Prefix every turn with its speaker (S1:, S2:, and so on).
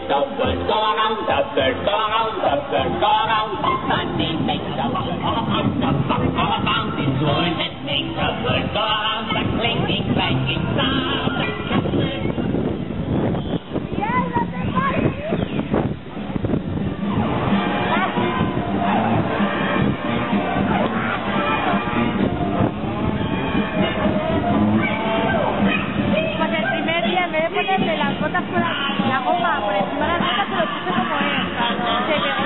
S1: the world go around, the bird go around, the bird go around. Money makes the world go around, the buck go around. It's world that makes the world go around, the clinking, clanking sound.
S2: Ponerle las botas por la goma por encima de las botas, se lo puse como es, claro.